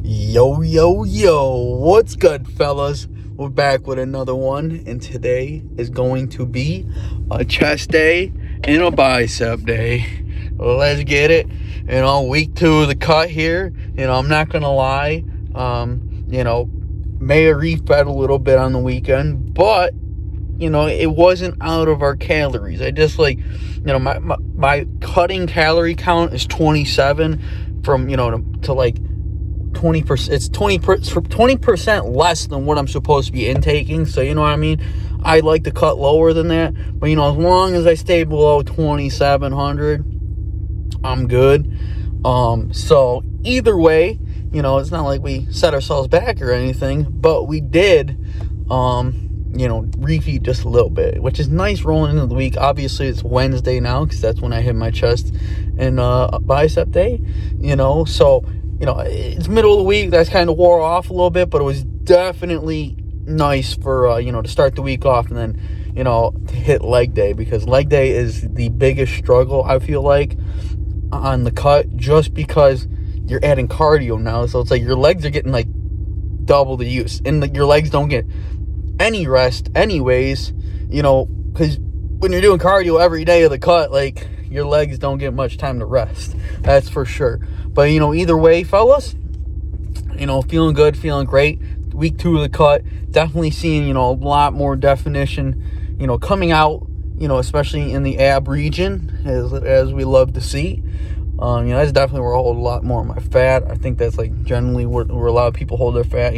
Yo, yo, yo, what's good, fellas? We're back with another one, and today is going to be a chest day and a bicep day. Let's get it. Week 2 of the cut here. I'm not gonna lie. May have refed a little bit on the weekend, but it wasn't out of our calories. I just my cutting calorie count is 27 from to like 20%. It's 20% less than what I'm supposed to be intaking. So you know what I mean. I like to cut lower than that, but as long as I stay below 2,700, I'm good. So either way, it's not like we set ourselves back or anything, but we did refeed just a little bit, which is nice rolling into the week. Obviously it's Wednesday now because that's when I hit my chest and bicep day. So it's middle of the week. That's kind of wore off a little bit, but it was definitely nice for to start the week off and then to hit leg day, because leg day is the biggest struggle, I feel like, on the cut, just because you're adding cardio now. So it's like your legs are getting like double the use, and your legs don't get any rest anyways, because when you're doing cardio every day of the cut, like, your legs don't get much time to rest. That's for sure. But either way, fellas, feeling good, feeling great. Week 2 of the cut, definitely seeing a lot more definition coming out, especially in the ab region, as we love to see. That's definitely where I hold a lot more of my fat. I think that's like generally where a lot of people hold their fat,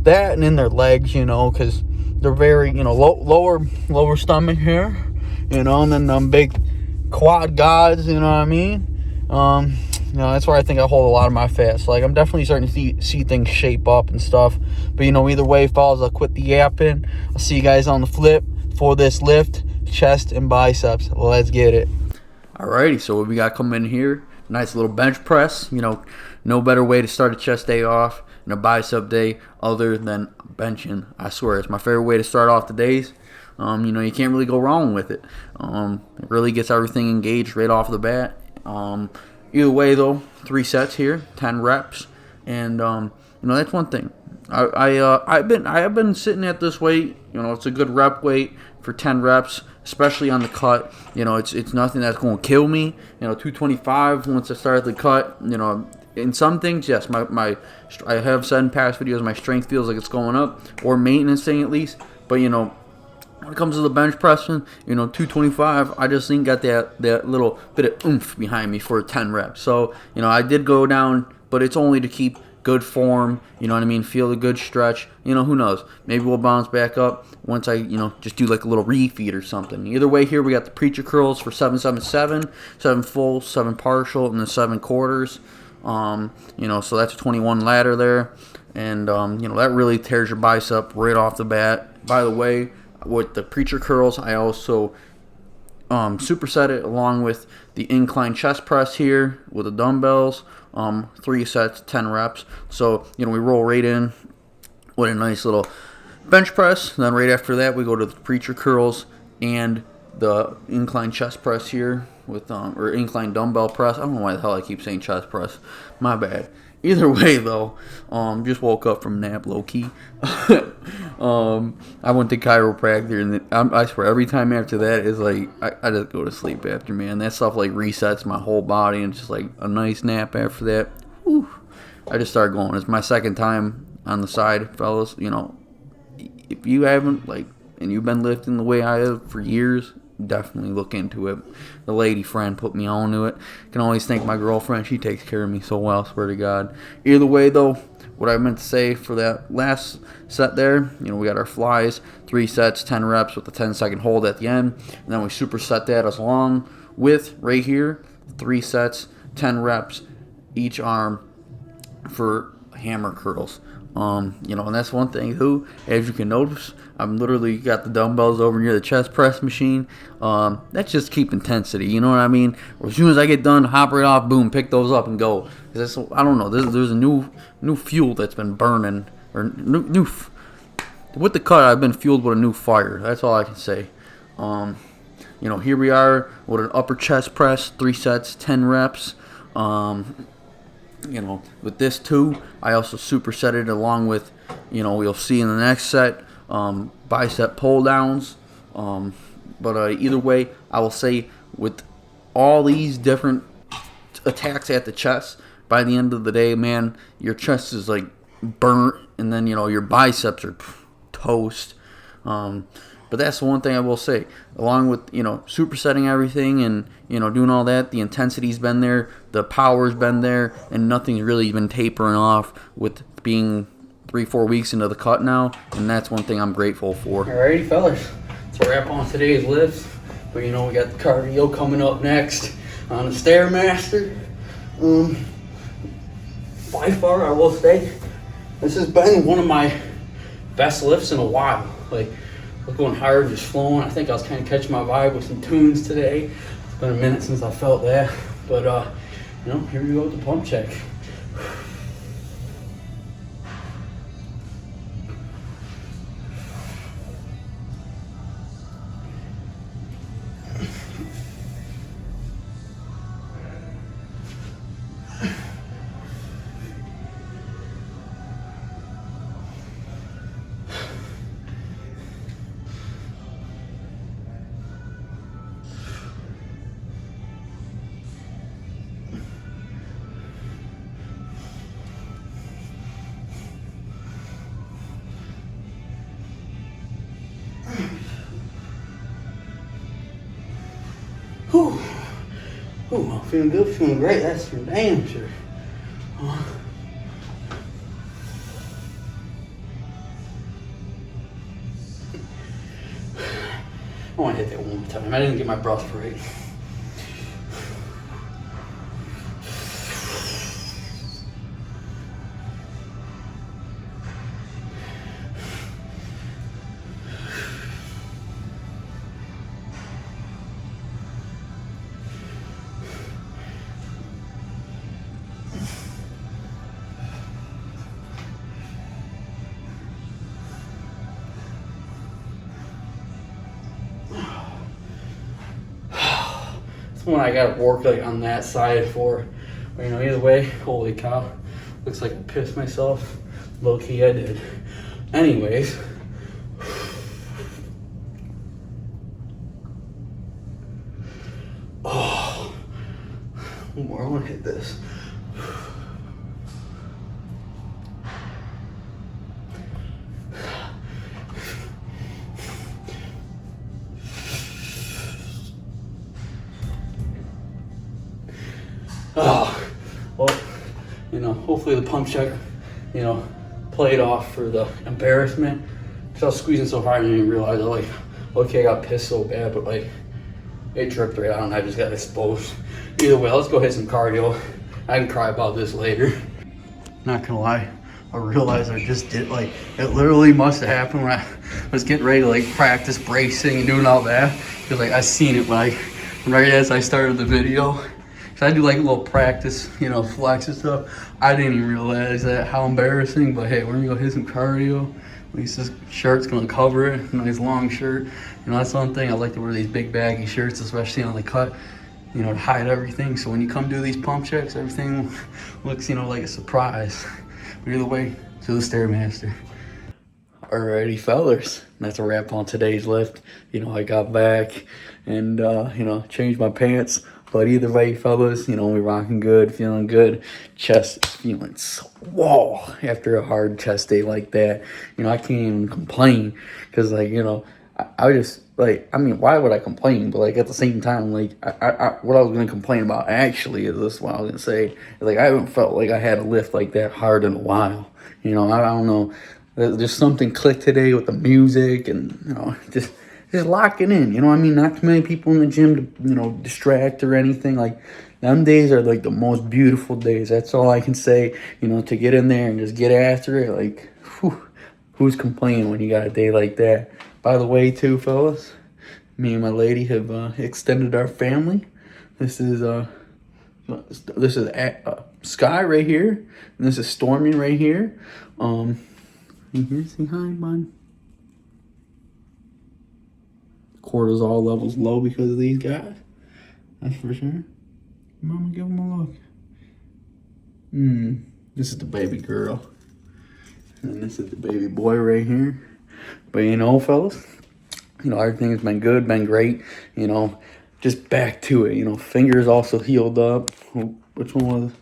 that and in their legs, because they're very, lower stomach here, and then big quad gods, you know what I mean? That's where I think I hold a lot of my fat. So, I'm definitely starting to see things shape up and stuff. But, either way, fellas, I'll quit the yapping. I'll see you guys on the flip for this lift, chest, and biceps. Let's get it. Alrighty, so what we got coming in here, nice little bench press. No better way to start a chest day off and a bicep day other than benching. I swear, it's my favorite way to start off the days. You can't really go wrong with it. It really gets everything engaged right off the bat. Either way, though, 3 sets here, 10 reps, and that's one thing. I've been sitting at this weight. It's a good rep weight for 10 reps, especially on the cut. It's nothing that's going to kill me. 225 once I start the cut. In some things, yes, I have said in past videos, my strength feels like it's going up, or maintenance thing at least. But when it comes to the bench pressing, 225, I just ain't got that little bit of oomph behind me for 10 reps. So, I did go down, but it's only to keep good form, feel a good stretch. Who knows? Maybe we'll bounce back up once I, just do like a little refeed or something. Either way, here we got the preacher curls for 777, 7 full, 7 partial, and then 7 quarters. So that's a 21 ladder there. And, that really tears your bicep right off the bat. By the way, with the preacher curls, I also superset it along with the incline chest press here with the dumbbells. 3 sets, 10 reps. So, we roll right in with a nice little bench press. And then right after that, we go to the preacher curls and the incline chest press here with or incline dumbbell press. I don't know why the hell I keep saying chest press. My bad. Either way, though, just woke up from nap, low key. I went to chiropractor, and I swear every time after that is like I just go to sleep after, man. That stuff like resets my whole body, and just like a nice nap after that. Whew, I just started going. It's my second time on the side, fellas. If you haven't and you've been lifting the way I have for years, definitely look into it. The lady friend put me on to it. Can always thank my girlfriend. She takes care of me so well, swear to God. Either way, though, what I meant to say for that last set there, we got our flies, 3 sets, 10 reps with a 10-second hold at the end. And then we superset that as along with, right here, 3 sets, 10 reps, each arm for hammer curls. And that's one thing too, as you can notice, I'm literally got the dumbbells over near the chest press machine. That's just keep intensity, you know what I mean? As soon as I get done, hop right off, boom, pick those up and go. Cause I don't know, there's a new fuel that's been burning, or new with the cut, I've been fueled with a new fire. That's all I can say. Here we are with an upper chest press, 3 sets, 10 reps. you know, with this too, I also superset it along with, you know, we'll see in the next set, bicep pull downs. But either way, I will say with all these different attacks at the chest, by the end of the day, man, your chest is like burnt, and then, you know, your biceps are toast. But that's the one thing I will say. Along with, you know, supersetting everything and, you know, doing all that, the intensity's been there, the power's been there, and nothing's really been tapering off with being 3-4 weeks into the cut now, and that's one thing I'm grateful for. Alrighty, fellas. That's a wrap on today's lifts. But, you know, we got the cardio coming up next on the Stairmaster. By far, I will say, this has been one of my best lifts in a while. Like, we're going hard, just flowing. I think I was kind of catching my vibe with some tunes today. It's been a minute since I felt that. But, you know, here we go with the pump check. Whew. Ooh, I'm feeling good, feeling great. That's for damn sure. I want to hit that one more time. I didn't get my breath right. One I gotta work like on that side for. But, you know, either way, holy cow, looks like I pissed myself. Low key, I did. Anyways, oh, one more. I want to hit this. Oh, well, you know, hopefully the pump check, you know, played off for the embarrassment. Because I was squeezing so hard I didn't even realize, like, okay, I got pissed so bad, but like, it dripped right out and I just got exposed. Either way, let's go hit some cardio. I can cry about this later. Not gonna lie, I realized I just did, like, it literally must have happened when I was getting ready to like practice bracing and doing all that. Because like, I seen it like right as I started the video. So I do like a little practice, you know, flex and stuff. I didn't even realize that, how embarrassing, but hey, we're gonna go hit some cardio. At least this shirt's gonna cover it, nice long shirt. You know, that's one thing, I like to wear these big baggy shirts, especially on the cut, you know, to hide everything. So when you come do these pump checks, everything looks, you know, like a surprise. But either way, to the Stairmaster. Alrighty, fellers, that's a wrap on today's lift. You know, I got back and, you know, changed my pants. But either way, fellas, you know, we rocking good, feeling good. Chest is feeling swole after a hard chest day like that. You know, I can't even complain because, like, you know, I just, like, I mean, why would I complain? But, like, at the same time, like, what I was going to complain about actually is this, what I was going to say. Like, I haven't felt like I had a lift like that hard in a while. You know, I don't know. There's something clicked today with the music and, you know, just locking in, you know what I mean? Not too many people in the gym to, you know, distract or anything. Like, them days are, like, the most beautiful days. That's all I can say, you know, to get in there and just get after it. Like, whew, who's complaining when you got a day like that? By the way, too, fellas, me and my lady have extended our family. This is Sky right here, and this is Stormy right here. You here, say hi, bud. Cortisol levels low because of these guys. That's for sure. Mama, give them a look. This is the baby girl. And this is the baby boy right here. But, you know, fellas, you know, everything's been good, been great. You know, just back to it. You know, fingers also healed up. Which one was it?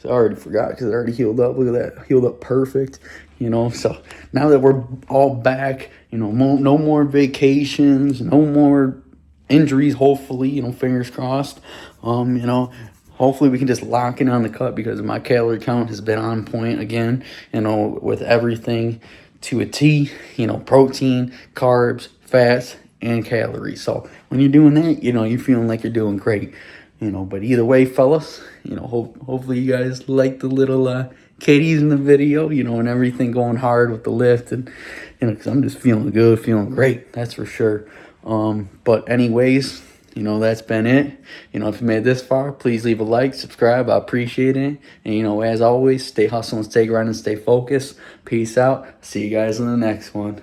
I already forgot because it already healed up. Look at that. Healed up perfect. You know, so now that we're all back, you know, no more vacations, no more injuries, hopefully, you know, fingers crossed. You know, hopefully we can just lock in on the cut because my calorie count has been on point again, you know, with everything to a T, you know, protein, carbs, fats, and calories. So when you're doing that, you know, you're feeling like you're doing great, you know. But either way, fellas, you know, hopefully you guys like the little kitties in the video, you know, and everything going hard with the lift. And, you know, because I'm just feeling good, feeling great, that's for sure. But anyways, you know, that's been it. You know, if you made it this far, please leave a like, subscribe. I appreciate it. And, you know, as always, stay hustling, stay grinding, stay focused. Peace out. See you guys in the next one.